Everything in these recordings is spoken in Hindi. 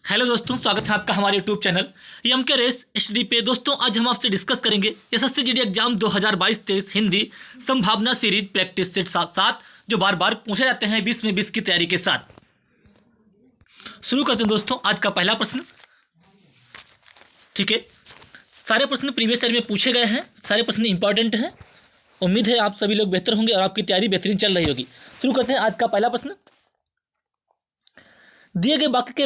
हेलो दोस्तों, स्वागत है आपका हमारे यूट्यूब चैनल एम के रेस HD पे। दोस्तों आज हम आपसे डिस्कस करेंगे SSC GD एग्जाम 2022-23 हिंदी संभावना सीरीज प्रैक्टिस सेट 7 जो बार बार पूछे जाते हैं 20 में 20 की तैयारी के साथ। शुरू करते हैं दोस्तों आज का पहला प्रश्न। ठीक है, सारे प्रश्न प्रीवियस ईयर में पूछे गए हैं, सारे प्रश्न इंपॉर्टेंट हैं। उम्मीद है आप सभी लोग बेहतर होंगे और आपकी तैयारी बेहतरीन चल रही होगी। शुरू करते हैं आज का पहला प्रश्न। दिए गए वाक्य के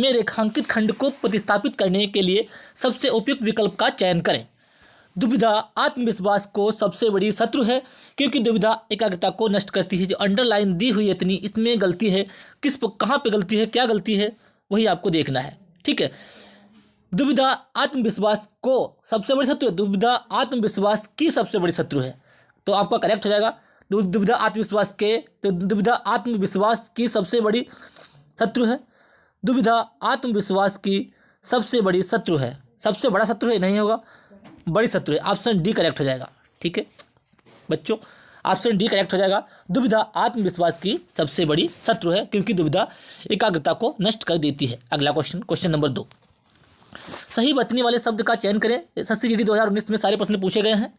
रेखांकित खंड को प्रतिस्थापित करने के लिए सबसे उपयुक्त विकल्प का चयन करें। दुविधा आत्मविश्वास को सबसे बड़ी शत्रु है क्योंकि दुविधा एकाग्रता को नष्ट करती है। जो अंडरलाइन दी हुई है इतनी, इसमें गलती है, कहाँ पे गलती है, क्या गलती है, वही आपको देखना है। ठीक है, दुविधा आत्मविश्वास को सबसे बड़ी शत्रु है, दुविधा आत्मविश्वास की सबसे बड़ी शत्रु है, तो आपका करेक्ट हो जाएगा दुविधा आत्मविश्वास के, तो दुविधा आत्मविश्वास की सबसे बड़ी शत्रु है। दुविधा आत्मविश्वास की सबसे बड़ी शत्रु है, सबसे बड़ा शत्रु है नहीं होगा, बड़ी शत्रु है। ऑप्शन डी करेक्ट हो जाएगा। ठीक है बच्चों, ऑप्शन डी करेक्ट हो जाएगा। दुविधा आत्मविश्वास की सबसे बड़ी शत्रु है क्योंकि दुविधा एकाग्रता को नष्ट कर देती है। अगला क्वेश्चन नंबर 2, सही बचने वाले शब्द का चयन करें। SSC GD 2019 में सारे प्रश्न पूछे गए हैं।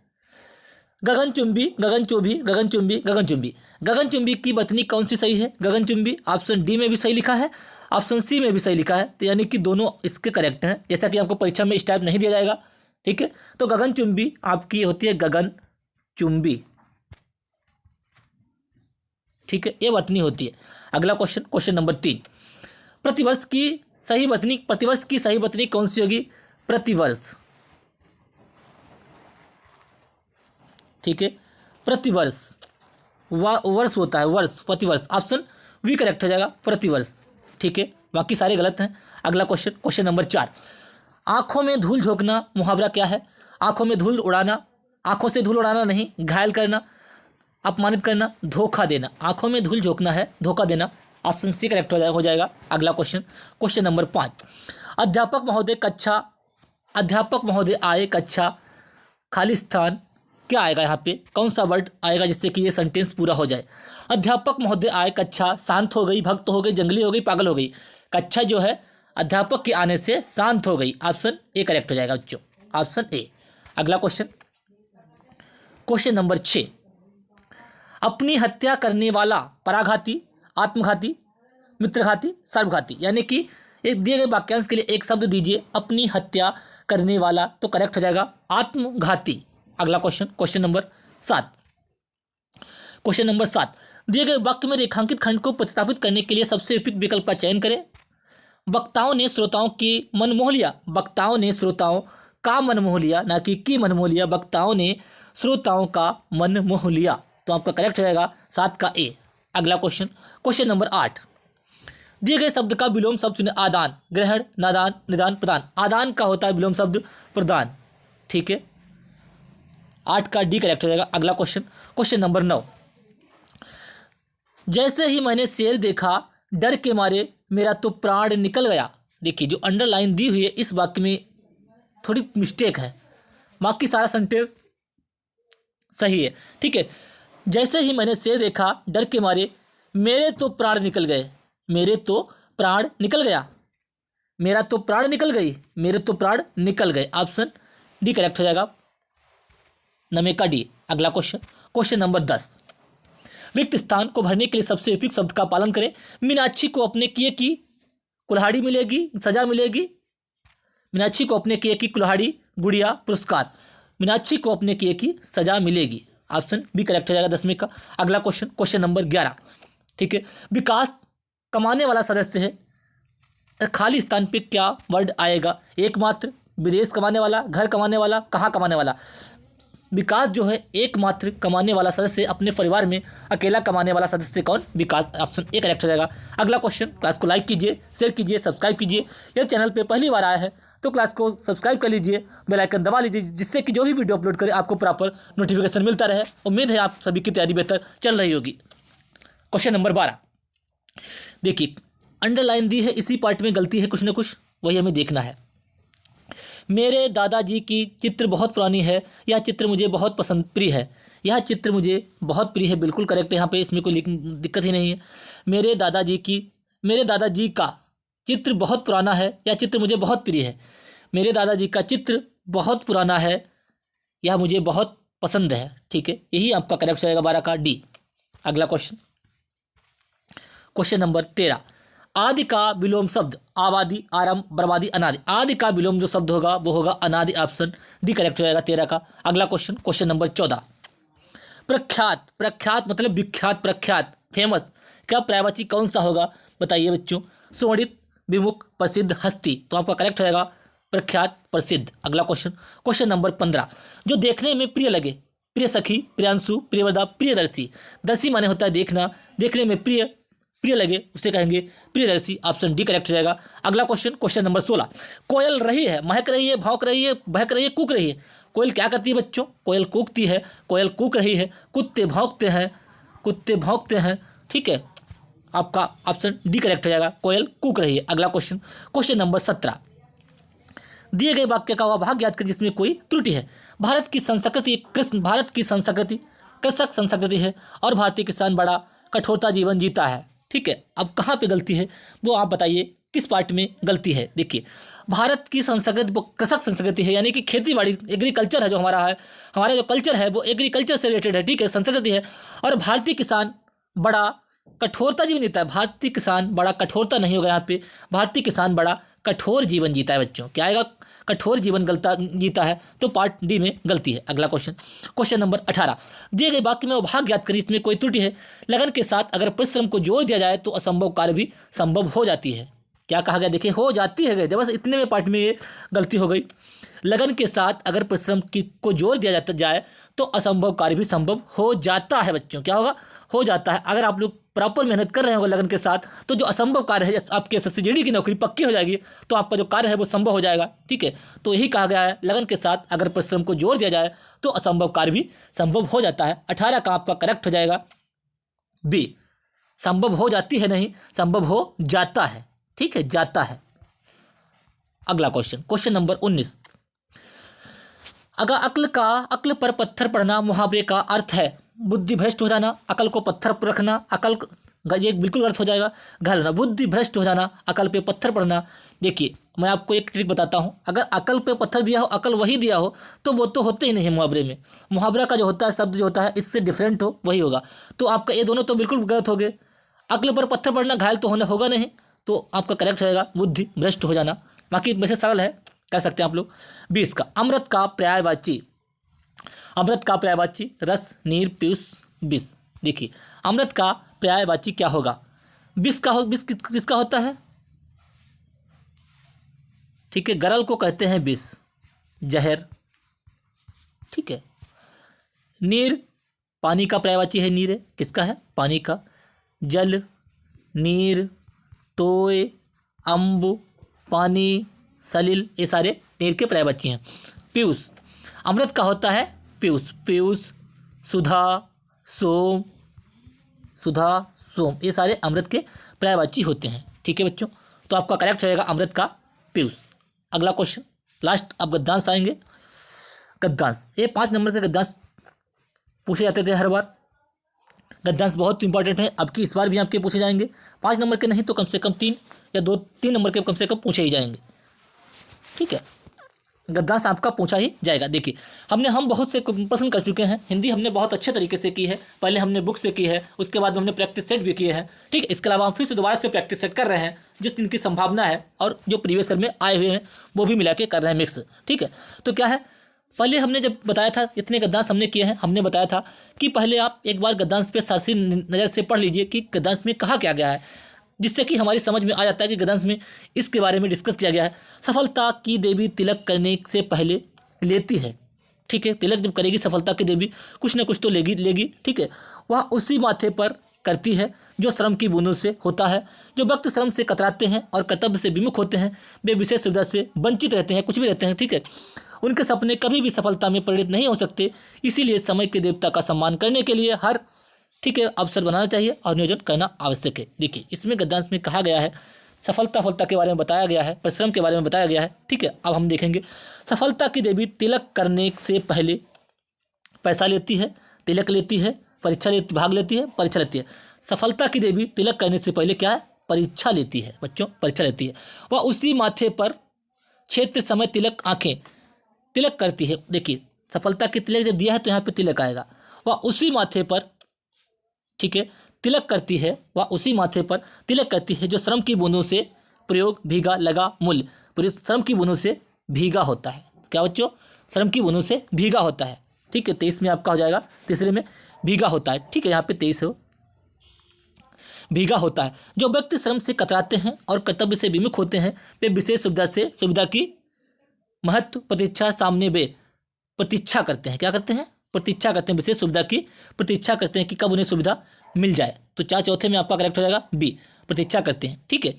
गगनचुंबी, गगनचुंबी, गगनचुंबी, गगनचुंबी, गगनचुंबी की बचनी कौन सी सही है? गगनचुंबी ऑप्शन डी में भी सही लिखा है, ऑप्शन सी में भी सही लिखा है, तो यानी कि दोनों इसके करेक्ट हैं। जैसा कि आपको परीक्षा में इस टाइप नहीं दिया जाएगा। ठीक है, तो गगनचुंबी आपकी होती है गगनचुंबी। ठीक है, ये बचनी होती है। अगला क्वेश्चन नंबर 3, प्रतिवर्ष की सही बचनी कौन सी होगी? प्रतिवर्ष। ठीक है, प्रतिवर्ष वर्ष होता है, वर्ष, प्रतिवर्ष। ऑप्शन वी करेक्ट हो जाएगा, प्रतिवर्ष। ठीक है, बाकी सारे गलत हैं। अगला क्वेश्चन नंबर 4, आंखों में धूल झोंकना मुहावरा क्या है? आंखों में धूल उड़ाना, आंखों से धूल उड़ाना नहीं, घायल करना, अपमानित करना, धोखा देना। आंखों में धूल झोंकना है, धोखा देना। ऑप्शन सी करेक्ट हो जाएगा। अगला क्वेश्चन नंबर 5, अध्यापक महोदय आए कक्षा खाली स्थान, क्या आएगा यहाँ पे? कौन सा वर्ड आएगा जिससे कि ये सेंटेंस पूरा हो जाए? अध्यापक महोदय आए कक्षा शांत हो गई, भक्त हो गई, जंगली हो गई, पागल हो गई। कक्षा जो है अध्यापक के आने से शांत हो गई। ऑप्शन ए करेक्ट हो जाएगा बच्चों, ऑप्शन ए। अगला क्वेश्चन नंबर 6, अपनी हत्या करने वाला पराघाती, आत्मघाती, मित्रघाती, सर्वघाती। यानी कि एक दिए गए वाक्यांश के लिए एक शब्द दीजिए, अपनी हत्या करने वाला, तो करेक्ट हो जाएगा आत्मघाती। अगला क्वेश्चन नंबर 7, दिए गए वाक्य में रेखांकित खंड को प्रतिस्थापित करने के लिए सबसे उपयुक्त विकल्प का चयन करें। वक्ताओं ने श्रोताओं की मन मोह लिया, वक्ताओं ने श्रोताओं का मन मोह लिया, ना कि मन मोह लिया, वक्ताओं ने श्रोताओं का मन मोह लिया, तो आपका करेक्ट हो जाएगा 7 का ए। अगला क्वेश्चन नंबर 8, दिए गए शब्द का विलोम शब्द चुने। आदान, ग्रहण, नादान, निदान, प्रदान। आदान का होता है विलोम शब्द प्रदान। ठीक है, 8 का डी करेक्ट हो जाएगा। अगला क्वेश्चन नंबर 9, जैसे ही मैंने शेर देखा डर के मारे मेरा तो प्राण निकल गया। देखिए जो अंडरलाइन दी हुई है इस वाक्य में थोड़ी मिस्टेक है, बाकी सारा सेंटेंस सही है। ठीक है, जैसे ही मैंने शेर देखा डर के मारे मेरे तो प्राण निकल गए, मेरे तो प्राण निकल गया, मेरा तो प्राण निकल गई, मेरे तो प्राण निकल गए। ऑप्शन डी करेक्ट हो जाएगा, नमे का डी। अगला क्वेश्चन नंबर 10, रिक्त स्थान को भरने के लिए सबसे उपयुक्त शब्द का पालन करें। मीनाक्षी को अपने किए की कुल्हाड़ी मिलेगी, सजा मिलेगी। मीनाक्षी को अपने किए की कुल्हाड़ी, गुड़िया, पुरस्कार। मीनाक्षी को अपने किए की सजा मिलेगी। ऑप्शन बी करेक्ट हो जाएगा 10वीं का। अगला क्वेश्चन नंबर 11, ठीक है, विकास कमाने वाला सदस्य है, खाली स्थान पे क्या वर्ड आएगा? एकमात्र, विदेश कमाने वाला, घर कमाने वाला, कहाँ कमाने वाला। विकास जो है एकमात्र कमाने वाला सदस्य, अपने परिवार में अकेला कमाने वाला सदस्य कौन? विकास। ऑप्शन ए करेक्ट हो जाएगा। अगला क्लास को लाइक कीजिए, शेयर कीजिए, सब्सक्राइब कीजिए। यह चैनल पे पहली बार आया है तो क्लास को सब्सक्राइब कर लीजिए, बेल आइकन दबा लीजिए, जिससे कि जो भी वीडियो अपलोड करें आपको प्रॉपर नोटिफिकेशन मिलता रहे। उम्मीद है आप सभी की तैयारी बेहतर चल रही होगी। क्वेश्चन नंबर 12, देखिए अंडरलाइन दी है, इसी पार्ट में गलती है कुछ ना कुछ, वही हमें देखना है। मेरे दादाजी की चित्र बहुत पुरानी है, यह चित्र मुझे बहुत प्रिय है। यह चित्र मुझे बहुत प्रिय है, बिल्कुल करेक्ट है यहाँ पे, इसमें कोई दिक्कत ही नहीं है। मेरे दादाजी का चित्र बहुत पुराना है या चित्र मुझे बहुत प्रिय है। मेरे दादाजी का चित्र बहुत पुराना है, यह मुझे बहुत पसंद है। ठीक है, यही आपका करेक्ट रहेगा 12 का डी। अगला क्वेश्चन, क्वेश्चन नंबर 13। आदि का विलोम शब्द आबादी, आरंभ, बर्बादी, अनादि। आदि का विलोम जो शब्द होगा वो होगा अनादि, ऑप्शन डी करेक्ट रहेगा 13 का। अगला क्वेश्चन, क्वेश्चन नंबर 14। प्रख्यात, प्रख्यात मतलब विख्यात, प्रख्यात, फेमस का पर्यायवाची कौन सा होगा बताइए बच्चों। सुवर्णित, विमुख, प्रसिद्ध, हस्ती। तो आपका करेक्ट रहेगा प्रख्यात, प्रसिद्ध। अगला क्वेश्चन, क्वेश्चन नंबर 15। जो देखने में प्रिय लगे, प्रिय सखी, प्रियांशु, प्रियवदा, प्रियदर्शी। दर्शी माने होता है देखना, देखने में प्रिय प्रिय लगे उसे कहेंगे प्रियदर्शी, ऑप्शन डी करेक्ट रहेगा। अगला क्वेश्चन, क्वेश्चन नंबर 16। कोयल रही है, महक रही है, भौंक रही है, बहक रही है, कूक रही है। कोयल क्या करती है बच्चों? कोयल कूकती है, कोयल कूक रही है, कुत्ते भौंकते हैं, कुत्ते भौंकते हैं। ठीक है, आपका ऑप्शन डी करेक्ट हो जाएगा, कोयल कूक रही है। अगला क्वेश्चन, क्वेश्चन नंबर 17। दिए गए वाक्य का वह भाग याद कर जिसमें कोई त्रुटि है। भारत की संस्कृति कृषक संस्कृति है और भारतीय किसान बड़ा कठोरता जीवन जीता है। ठीक है, अब कहाँ पे गलती है वो आप बताइए, किस पार्ट में गलती है। देखिए, भारत की संस्कृति वो कृषक संस्कृति है, यानी कि खेती बाड़ी, एग्रीकल्चर है जो हमारा है, हमारा जो कल्चर है वो एग्रीकल्चर से रिलेटेड है। ठीक है, संस्कृति है। और भारतीय किसान बड़ा कठोरता जीवन जीता है। भारतीय किसान बड़ा कठोरता नहीं होगा यहाँ पे, भारतीय किसान बड़ा कठोर जीवन जीता है बच्चों। क्या आएगा? कठोर जीवन जीता है, तो पार्ट डी में गलती है। अगला क्वेश्चन, क्वेश्चन नंबर 18। दिए गए वाक्य में वो भाग याद करिए इसमें कोई त्रुटि है। लगन के साथ अगर परिश्रम को जोड़ दिया जाए तो असंभव कार्य भी संभव हो जाती है। क्या कहा गया? देखिए, हो जाती है, गए बस इतने में पार्ट में ये गलती हो गई। लगन के साथ अगर परिश्रम को जोड़ दिया जाए तो असंभव कार्य भी संभव हो जाता है बच्चों। क्या होगा? हो जाता है। अगर आप लोग प्रॉपर मेहनत कर रहे होंगे लगन के साथ तो जो असंभव कार्य है, आपके एसएससी की नौकरी पक्की हो जाएगी, तो आपका जो कार्य है वो संभव हो जाएगा। ठीक है, तो यही कहा गया है, लगन के साथ अगर परिश्रम को जोड़ दिया जाए तो असंभव कार्य भी संभव हो जाता है। 18 का आपका करेक्ट हो जाएगा बी। संभव हो जाती है नहीं, संभव हो जाता है। ठीक है, जाता है। अगला क्वेश्चन, क्वेश्चन नंबर 19। अगर अक्ल पर पत्थर पड़ना मुहावरे का अर्थ है बुद्धि भ्रष्ट हो जाना, अकल को पत्थर पर रखना, ये बिल्कुल गलत हो जाएगा, घायल होना। बुद्धि भ्रष्ट हो जाना, अकल पे पत्थर पड़ना। देखिए, मैं आपको एक ट्रिक बताता हूँ। अगर अकल पे पत्थर दिया हो, अकल वही दिया हो, तो वो तो होते ही नहीं है मुहावरे में। मुहावरा का जो होता है शब्द जो होता है इससे डिफरेंट हो वही होगा। तो आपका ये दोनों तो बिल्कुल गलत हो गए। अकल पर पत्थर पड़ना घायल तो होगा नहीं, तो आपका करेक्ट रहेगा बुद्धि भ्रष्ट हो जाना। बाकी वैसे सरल है, कह सकते हैं आप लोग। 20 का अमृत का पर्यायवाची, अमृत का पर्यायवाची रस, नीर, पीयूष, विष। देखिए, अमृत का पर्यायवाची क्या होगा? विष का विष किसका होता है? ठीक है, गरल को कहते हैं विष, जहर। ठीक है, नीर पानी का पर्यायवाची है, नीर है किसका है? पानी का। जल, नीर, तोय, अम्बु, पानी, सलिल, ये सारे नीर के पर्यायवाची हैं। पीयूष, अमृत का होता है पीयूष, पीयूष, सुधा, सोम, सुधा, सोम, ये सारे अमृत के पर्यायवाची होते हैं। ठीक है बच्चों, तो आपका करेक्ट रहेगा अमृत का पीयूष। अगला क्वेश्चन, लास्ट अब गद्यांश आएंगे। गद्यांश, ये 5 नंबर के गद्यांश पूछे जाते थे हर बार। गद्यांश बहुत इंपॉर्टेंट है, अब की इस बार भी आपके पूछे जाएंगे। 5 नंबर के नहीं तो कम से कम 3 या 2-3 नंबर के कम से कम पूछे ही जाएंगे। ठीक है, गद्यांश आपका पूछा ही जाएगा। देखिए, हम बहुत से प्रश्न कर चुके हैं। हिंदी हमने बहुत अच्छे तरीके से की है, पहले हमने बुक से की है, उसके बाद हमने प्रैक्टिस सेट भी किए हैं। ठीक है, इसके अलावा हम फिर से दोबारा से प्रैक्टिस सेट कर रहे हैं, जिस इनकी संभावना है और जो प्रीवियस ईयर में आए हुए हैं वो भी मिला के कर रहे हैं मिक्स। ठीक है, तो क्या है, पहले हमने जब बताया था, इतने गद्यांश हमने किए हैं, हमने बताया था कि पहले आप एक बार गद्यांश पे शास्त्रीय नज़र से पढ़ लीजिए कि गद्यांश में कहा क्या गया है, जिससे कि हमारी समझ में आ जाता है कि गद्यांश में इसके बारे में डिस्कस किया गया है। सफलता की देवी तिलक करने से पहले लेती है। ठीक है, तिलक जब करेगी सफलता की देवी कुछ ना कुछ तो लेगी। ठीक है, वह उसी माथे पर करती है जो श्रम की बूंदों से होता है। जो वक्त श्रम से कतराते हैं और कर्तव्य से विमुख होते हैं, वे विशेष सुविधा से वंचित रहते हैं, कुछ भी रहते हैं। ठीक है, उनके सपने कभी भी सफलता में परिणत नहीं हो सकते। इसीलिए समय के देवता का सम्मान करने के लिए हर अवसर बनाना चाहिए और नियोजन करना आवश्यक है। देखिए, इसमें गद्यांश में कहा गया है, सफलता के बारे में बताया गया है, परिश्रम के बारे में बताया गया है। ठीक है, अब हम देखेंगे, सफलता की देवी तिलक करने से पहले पैसा लेती है, तिलक लेती है, भाग लेती है, परीक्षा लेती है। सफलता की देवी तिलक करने से पहले क्या है? परीक्षा लेती है बच्चों, परीक्षा लेती है। वह उसी माथे पर क्षेत्र समय तिलक आंखें तिलक करती है। देखिए सफलता की तिलक जब दिया है तो यहाँ पे तिलक आएगा। वह उसी माथे पर, ठीक है, तिलक करती है, वह उसी माथे पर तिलक करती है जो श्रम की बूंदों से प्रयोग भीगा लगा मूल्य, पूरी श्रम की बूंदों से भीगा होता है। क्या बच्चों? श्रम की बूंदों से भीगा होता है। ठीक है, 23 में आपका हो जाएगा, तीसरे में भीगा होता है। ठीक है, यहाँ पे 23 हो, भीगा होता है। जो व्यक्ति श्रम से कतराते हैं और कर्तव्य से विमुख होते हैं वे विशेष सुविधा की महत्व प्रतीक्षा सामने वे प्रतीक्षा करते हैं। क्या करते हैं? प्रतीक्षा करते हैं, विशेष सुविधा की प्रतीक्षा करते हैं कि कब उन्हें सुविधा मिल जाए। तो चौथे में आपका करेक्ट हो जाएगा बी, प्रतीक्षा करते हैं। ठीक है,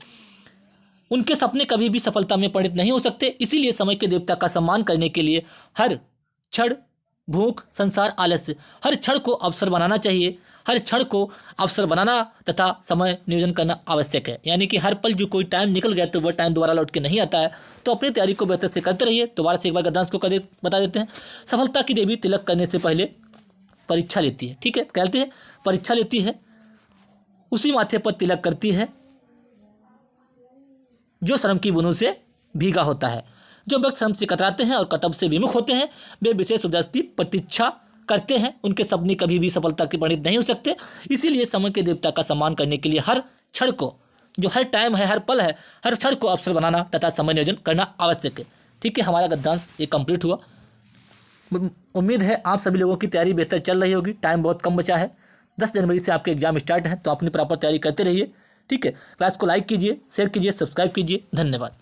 उनके सपने कभी भी सफलता में परिणत नहीं हो सकते, इसीलिए समय के देवता का सम्मान करने के लिए हर क्षण भूख संसार आलस्य, हर क्षण को अवसर बनाना चाहिए, हर क्षण को अवसर बनाना तथा समय नियोजन करना आवश्यक है। यानी कि हर पल जो कोई टाइम निकल गया तो वह टाइम दोबारा लौट के नहीं आता है। तो अपनी तैयारी को बेहतर से करते रहिए। दोबारा से एक बार गद्यांश को बता देते हैं। सफलता की देवी तिलक करने से पहले परीक्षा लेती है। ठीक है, कहते हैं परीक्षा लेती है, उसी माथे पर तिलक करती है जो श्रम की बूंदों से भीगा होता है। जो व्यक्ति श्रम से कतराते हैं और कर्तव्य से विमुख होते हैं वे विशेष सुविधा की प्रतीक्षा करते हैं, उनके सपने कभी भी सफलता के परिणत नहीं हो सकते, इसीलिए समय के देवता का सम्मान करने के लिए हर क्षण को, जो हर टाइम है, हर पल है, हर क्षण को अवसर बनाना तथा समय नियोजन करना आवश्यक है। ठीक है, हमारा गद्यांश ये कंप्लीट हुआ। उम्मीद है आप सभी लोगों की तैयारी बेहतर चल रही होगी। टाइम बहुत कम बचा है, 10 जनवरी से आपके एग्जाम स्टार्ट हैं, तो अपनी प्रॉपर तैयारी करते रहिए। ठीक है, क्लास को लाइक कीजिए, शेयर कीजिए, सब्सक्राइब कीजिए। धन्यवाद।